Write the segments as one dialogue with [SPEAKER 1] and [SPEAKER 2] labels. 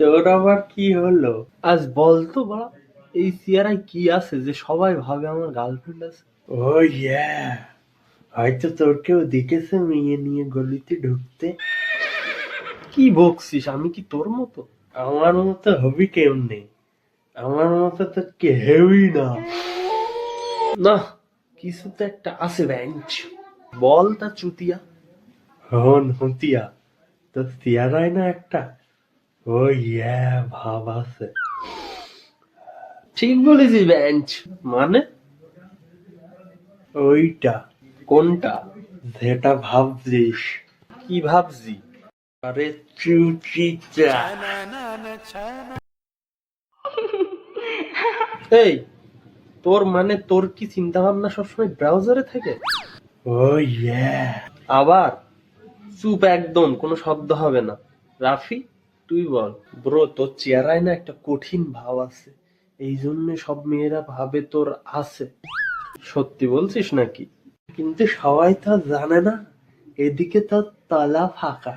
[SPEAKER 1] তোর আবার কি হলো? আজ বলতো বড়া, এই চেহারায় কি আছে যে সবাই ভাবে আমার গার্লফ্রেন্ড আছে? ও ইয়া, হয়তো তোর কেউ দেখেছে মেয়ে নিয়ে গলিতে ঢুকতে। কি বকছিস? আমি কি তোর মতো? আমার মতো হবি কেমনে? আমার মতো তো কেউই না। না, কিছু তো একটা আছে বেঞ্চ। বল তা চুতিয়া। হন হতিয়া, তো চেহারায় না একটা ও ইয়া ভাব আছে। ঠিক বলেছিস বেঞ্চ। মানে ওইটা। কোনটা? যেটা ভাবছিস। কি ভাবছি? আরে চুচিটা। এই, তোর মানে তোর কি চিন্তা ভাবনা সবসময় ব্রাউজারে থাকে? ও ইয়া। আবার চুপ একদম, কোনো শব্দ হবে না। রাফি, তুই বল। ব্রো, তোর চেহারায় না একটা কঠিন ভাব আছে, এই জন্য সব মেয়েরা ভাবে তোর আছে। সত্যি বলছিস নাকি? কিন্তু সবাই তো জানে না, এদিকে তো তলা ফাঁকা।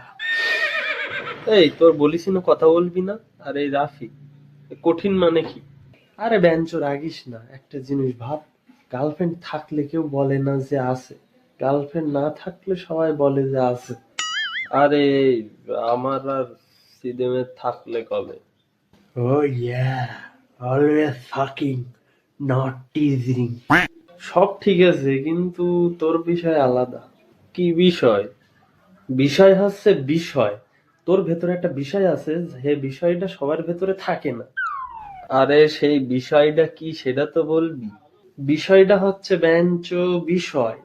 [SPEAKER 1] এই, তোর বলিস না কথা বলবি না? আর এই রাফি, কঠিন মানে কি? আরে বেঞ্চো, রাগিস না। একটা জিনিস ভাব, গার্লফ্রেন্ড থাকলে কেউ বলে না যে আছে, গার্লফ্রেন্ড না থাকলে সবাই বলে যে আছে। আরে আমার আর সিদেমের থাকলে কবে? ও ইয়া, অলওয়েজ ফাকিং, নট টিজিং। সব ঠিক আছে, কিন্তু তোর বিষয় আলাদা। কি বিষয়? বিষয় হচ্ছে বিষয়। তোর ভেতরে একটা বিষয় আছে, যে বিষয়টা সবার ভেতরে থাকে না। আরে সেই বিষয়টা কি সেটা তো বলবি। বিষয়টা হচ্ছে বেঞ্চো বিষয়।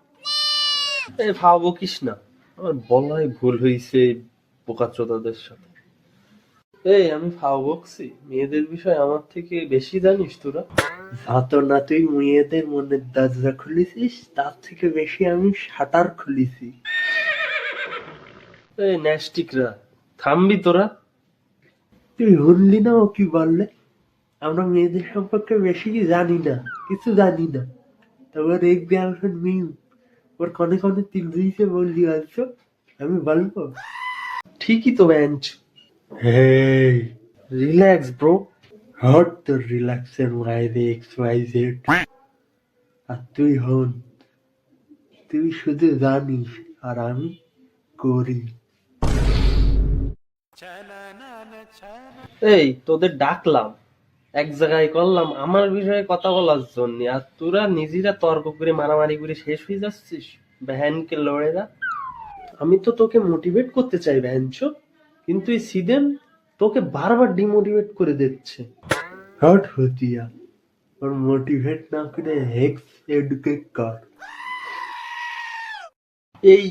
[SPEAKER 1] এই ভাবো কিস না, আমার বলাই ভুল হইছে বোকাচোদাদের সাথে। এই, আমি ফাও বকছি? মেয়েদের বিষয় আমার থেকে বেশি জানিস তোরা। যত না তুই মেয়েদের মনের দরজা খুলেছিস, তার থেকে বেশি আমি শাটার খুলেছি। এই ন্যাস্টিকরা, থামবি তোরা? তুই শুনলি না ও কি বললে? আমরা মেয়েদের সম্পর্কে বেশি জানি না, কিছু জানি না। তোমার এক গার্লফ্রেন্ড মিউ, ওর কনে কনে তিল দিয়েছে বললি আছো, আমি বলবো? ঠিকই তো বেঞ্চ। হেই, রিল্যাক্স ব্রো। হট তোর রিল্যাক্সের মায়েরে এক্স ওয়াই জেড। আর তুই হন, তুই শুধু জানিস আর আমি করি। এই, তোদের ডাকলাম, এক জায়গায় করলাম আমার বিষয়ে কথা বলার জন্য, আর তোরা নিজেরা তর্ক করে মারামারি করে শেষ হয়ে যাচ্ছিস। ভ্যানকে লড়ে যা। আমি তো তোকে মোটিভেট করতে চাই ভ্যানচো, কিন্তু এই সিদেন তোকে বারবার ডিমোটিভেট করে দিচ্ছে। হট হতিয়া, ওর মোটিভেট না করে হেক্স এডুকেট কর। এই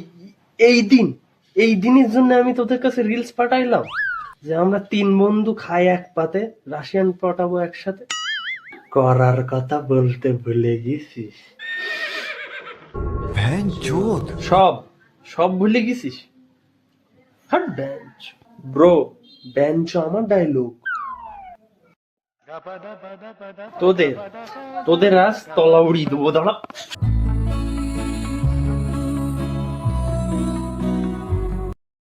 [SPEAKER 1] এই দিন, এই দিনের জন্য আমি তোদের কাছে রিলস পাঠাইলাম যে আমরা তিন বন্ধু খাই এক পাতে, রাশিয়ান পটাবো একসাথে। করার কথা বলতে ভুলে গেছিস? সব সব ভুলে গেছিস? হাট বেঞ্চ। ব্রো, বেঞ্চ আমার ডায়লগ। তোদের তোদের আজ তলা উড়িয়ে দেবো, দাঁড়া।